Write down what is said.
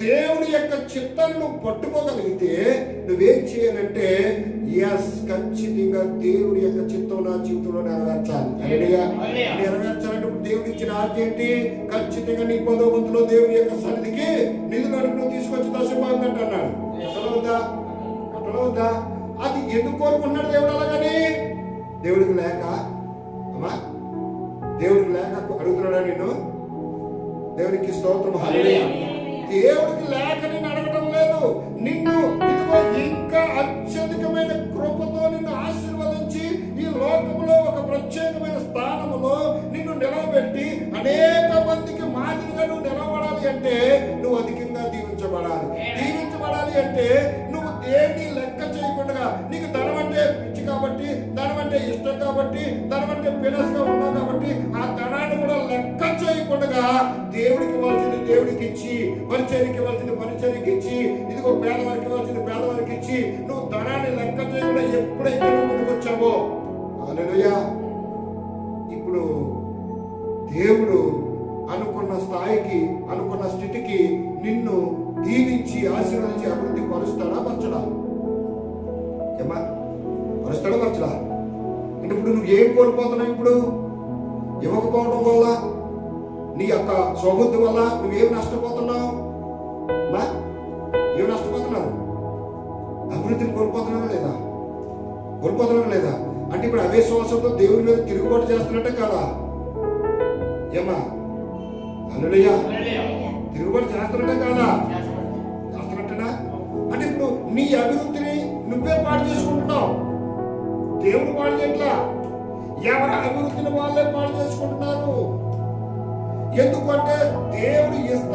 దేవుని యొక్క చిత్తాన్ని నువ్వు పట్టుకోగలిగితే నువ్వేం చేయాలంటే ఖచ్చితంగా దేవుని యొక్క చిత్తం నా జీవితంలో నెరవేర్చాలి. నెరవేర్చాలంటే దేవుడు ఇచ్చిన ఆజ్ఞ ఏంటి? ఖచ్చితంగా నీ 10వ వంతులో దేవుని యొక్క సన్నిధికి నిధులు నువ్వు తీసుకొచ్చి దశమాందంటే అన్నాడు. అట్లా వద్దా? అది ఎందుకు కోరుకున్నాడు దేవుడు అలాగని? దేవుడికి లేక అమ్మా, దేవుడికి లేక అడుగుతున్నాడా నిన్ను? దేవునికి స్తోత్రం. హల్లెలూయా. దేవుడికి లేక నిన్ను అడగటం లేదు. నిన్ను ఇదిగో ఇంకా అత్యధికమైన కృపతో నిన్ను ఆశీర్వదించి ఈ లోకంలో ఒక ప్రత్యేకమైన స్థానంలో నిన్ను నిలవబెట్టి అనేక మందికి మాదిరిగా నువ్వు నిలబడాలి అంటే నువ్వు అధికంగా దీవించబడాలి. దీవించబడాలి అంటే నువ్వు దేన్ని లెక్క చేయకుండా, నీకు ధనం అంటే పిచ్చి కాబట్టి, ధనం అంటే ఇష్టం కాబట్టి, ధనం అంటే పినస్గా ఉన్నావు కాబట్టి ఆ ధనాన్ని కూడా లెక్క చేయకుండా దేవుడికి ఇవ్వాల్సింది దేవుడికి ఇచ్చి, పరిచర్యకి ఇవ్వాల్సింది పరిచర్యకి ఇచ్చి, ఇదిగో పేదవారికి ఇవ్వాల్సింది పేదవారికి ఇచ్చి, నువ్వు ధనాన్ని లెక్క చేయకుండా ఎప్పుడైతే ముందుకు వచ్చావో, హల్లెలూయా, ఇప్పుడు దేవుడు అనుకున్న స్థాయికి, అనుకున్న స్థితికి నిన్ను దీవించి ఆశీర్వదించి అభివృద్ధి పరుస్తాడా పరచడా? ఏమా పరుస్తాడా పరచడా? అంటే ఇప్పుడు నువ్వు ఏం కోల్పోతున్నావు? ఇప్పుడు ఇవ్వకపోవడం వల్ల, నీ యొక్క స్వబుద్ధి వల్ల నువ్వేం నష్టపోతున్నావు? ఏం నష్టపోతున్నావు? అభివృద్ధిని కోల్పోతున్నావా లేదా? కోల్పోతున్నావా లేదా? అంటే ఇప్పుడు అవిశ్వాసంతో దేవుని మీద తిరుగుబాటు చేస్తున్నట్టే కదా? ఏమా హల్లెలూయా, తిరుగుబాటు చేస్తున్నట్టే కాదా? చేస్తున్నట్టేనా? అంటే ఇప్పుడు నీ అభివృద్ధిని నువ్వే పాడు చేసుకుంటున్నావు. దేవుడు పాడు చేయట్లా, ఎవరి అభివృద్ధిని వాళ్ళే పాడు చేసుకుంటున్నారు. ఎందుకంటే దేవుడు ఇస్తాడు.